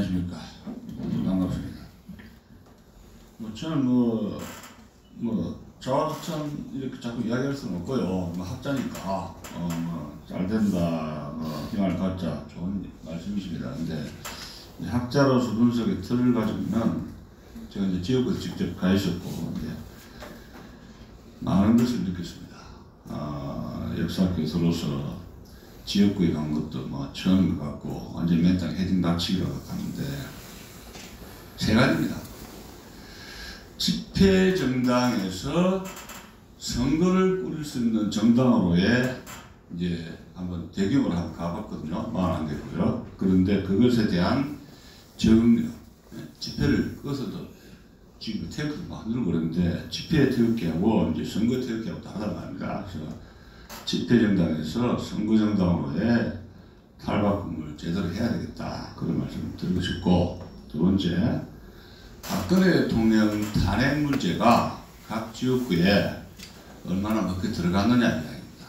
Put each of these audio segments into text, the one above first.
안녕하십니까. 반갑습니다. 저는 자화자찬 이렇게 자꾸 이야기할 수는 없고요. 학자니까 잘 된다, 희망을 갖자, 좋은 말씀이십니다. 근데 학자로서 분석의 틀을 가지고는 제가 이제 지역을 직접 가 있었고 이제 많은 것을 느꼈습니다. 역사 교수로서 지역구에 간 것도 처음인 것 같고 완전 맨땅 헤딩 닥치기라고 하는데 세 가지입니다. 집회정당에서 선거를 꾸릴 수 있는 정당으로의 이제 한번 대규모로 한번 가봤거든요. 41개고요. 그런데 그것에 대한 적응력, 집회를 그것도 지금 태극기 만들고 그러는데 집회 태극기하고 이제 선거 태극기하고 다르단 말입니다. 그래서 집회정당에서 선거정당으로의 탈바꿈을 제대로 해야 되겠다. 그런 말씀을 드리고 싶고, 두 번째, 박근혜 대통령 탄핵 문제가 각 지역구에 얼마나 먹혀 들어갔느냐 이야기입니다.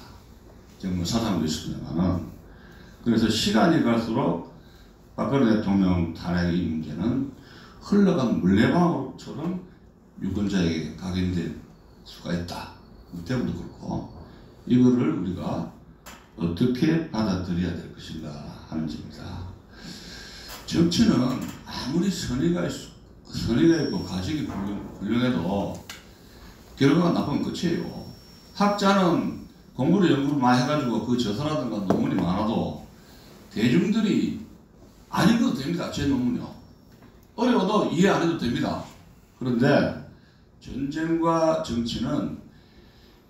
지금 사상도 있습니다만은. 그래서 시간이 갈수록 박근혜 대통령 탄핵 이 문제는 흘러간 물레방울처럼 유권자에게 각인될 수가 있다. 대부분도 그렇고, 이거를 우리가 어떻게 받아들여야 될 것인가 하는 점입니다. 정치는 아무리 선의가 있고 가식이 훌륭해도 결과가 나쁘면 끝이에요. 학자는 공부를 연구를 많이 해가지고 그 저서라든가 논문이 많아도 대중들이 안 읽어도 됩니다. 제 논문이요. 어려워도 이해 안 해도 됩니다. 그런데 전쟁과 정치는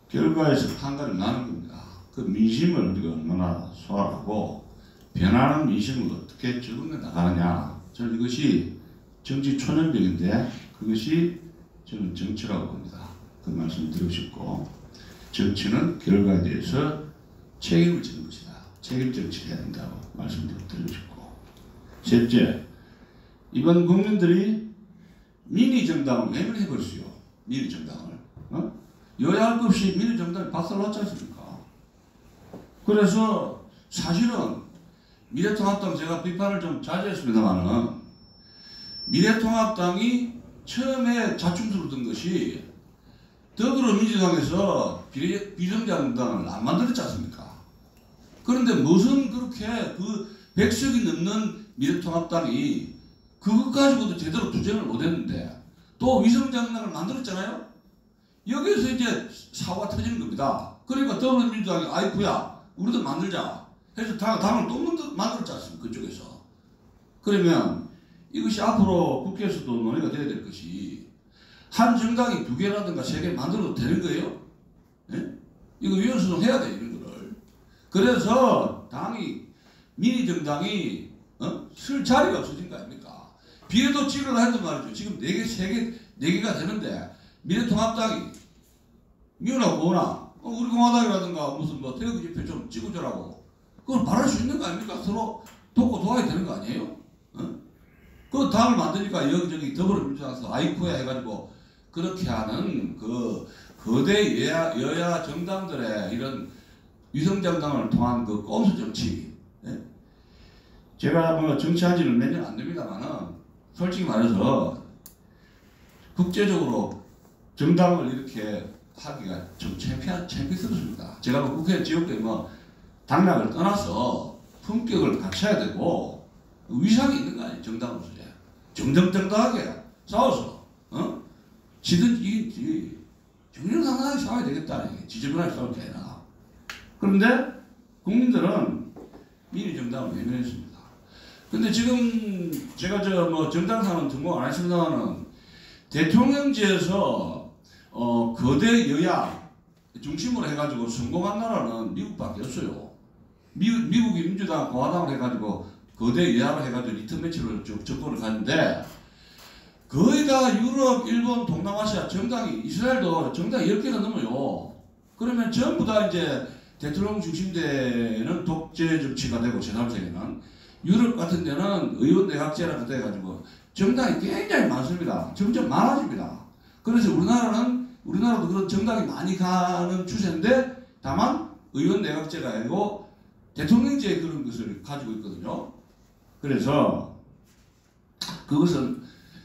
결과에서 판가를 나는 겁니다. 그 민심을 우리가 얼마나 소화하고 변하는 민심을 어떻게 적응해 나가느냐. 저는 이것이 정치 초년병인데 그것이 저는 정치라고 봅니다. 그 말씀을 드리고 싶고, 정치는 결과에 대해서 책임을 지는 것이다. 책임 정치를 해야 된다고 말씀을 드리고 싶고, 셋째, 이번 국민들이 미니 정당을 외면해버렸어요. 미니 정당을. 여야 할 것 없이 미니 정당이 박살났지 않습니까? 그래서 사실은 미래통합당 제가 비판을 좀 자제했습니다만은 미래통합당이 처음에 자충수를 든 것이 더불어민주당에서 비정당을 안 만들었지 않습니까? 그런데 무슨 그렇게 그 100석이 넘는 미래통합당이 그것 가지고도 제대로 투쟁을 못했는데 또 위성정당을 만들었잖아요? 여기에서 이제 사고가 터지는 겁니다. 그러니까 더불어민주당이 아이쿠야 우리도 만들자 해서 당을 또 만들었지 않습니까? 그쪽에서. 그러면 이것이 앞으로 국회에서도 논의가 돼야 될 것이 한 정당이 2개라든가 3개 만들어도 되는 거예요? 예? 이거 위헌소송해야 돼 이런 거를. 그래서 미니 정당이 쓸 자리가 없어진 거 아닙니까? 비례도 찍으려 했단 말이죠. 지금 4개, 3개, 4개가 되는데 미래통합당이 미우나 뭐나 우리 공화당이라든가 무슨 태극기 집회 좀 찍어주라고 그걸 말할 수 있는 거 아닙니까? 서로 돕고 도와야 되는 거 아니에요? 그 당을 만드니까 여기저기 더불어민주당에서 아이쿠야 해가지고 그렇게 하는 그 거대 여야 정당들의 이런 위성정당을 통한 그 꼼수 정치. 예? 제가 정치한 지는 몇 년 안 됩니다만은 솔직히 말해서 국제적으로 정당을 이렇게 하기가 좀 창피스럽습니다. 제가 국회 지역구에 당락을 떠나서 품격을 갖춰야 되고 위상이 있는 거 아니에요. 정당으로서. 정정당당하게 싸워서 지든지 이긴지 정정당당하게 싸워야 되겠다. 지저분하게 싸울 게 아니라. 그런데 국민들은 미니 정당을 외면했습니다. 근데 지금 제가 정당사는 등록 안 했습니다만은 대통령제에서 거대 여야 중심으로 해가지고 성공한 나라는 미국밖에 없어요. 미국이 민주당, 공화당을 해가지고 거대 여야를 해가지고 리턴 매치를 쭉 정권을 가는데 거의 다 유럽, 일본, 동남아시아 정당이 이스라엘도 정당이 10개가 넘어요. 그러면 전부 다 이제 대통령 중심되는 독재 정치가 되고 제3세계는 유럽 같은 데는 의원 내각제라고 돼가지고 정당이 굉장히 많습니다. 점점 많아집니다. 그래서 우리나라도 그런 정당이 많이 가는 추세인데 다만 의원 내각제가 아니고 대통령제 그런 것을 가지고 있거든요. 그래서 그것은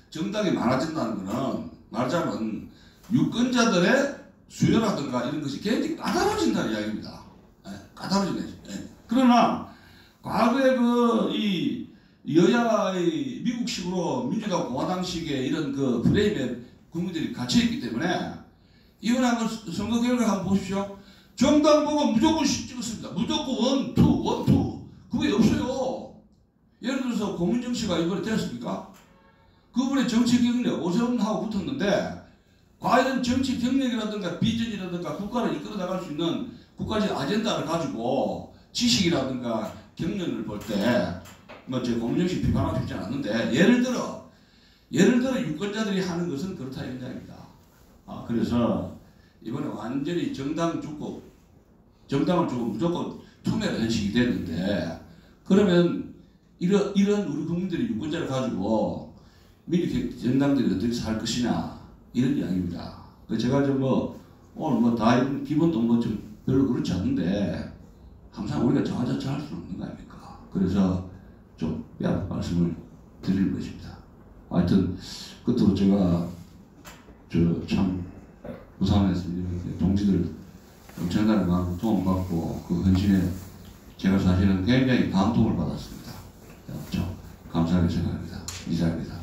정당이 많아진다는 것은 말하자면 유권자들의 수요라든가 이런 것이 굉장히 까다로워진다는 이야기입니다. 예, 까다로워진다. 예. 그러나 과거에 이 여야의 미국식으로 민주당 공화당식의 이런 그 프레임에 국민들이 갇혀있기 때문에 이번에 한번 선거 결과 한번 보십시오. 정당 보고 무조건 찍었습니다. 무조건 원투. 그게 없어요. 예를 들어서 고문정 씨가 이번에 됐습니까? 그분의 정치 경력 오세훈하고 붙었는데 과연 정치 경력이라든가 비전이라든가 국가를 이끌어 나갈 수 있는 국가적 아젠다를 가지고 지식이라든가 경력을 볼 때 뭐 제 고문정 씨 비판하고 싶지 않았는데 예를 들어 유권자들이 하는 것은 그렇다 이런 이야기입니다. 그래서 이번에 완전히 정당을 주고 무조건 투매를 한 식이 됐는데 그러면 이런 우리 국민들이 유권자를 가지고 미리 정당들이 어떻게 살 것이냐 이런 이야기입니다. 제가 오늘 다 기본도 좀 별로 그렇지 않는데 항상 우리가 자화자찬할 수는 없는 거 아닙니까? 그래서 좀 말씀을 드리는 것입니다. 하여튼 끝으로 제가 참 부산에서 동지들 엄청나게 많은 도움을 받고 그 헌신에 제가 사실은 굉장히 감동을 받았습니다. 참 감사하게 생각합니다. 이상입니다.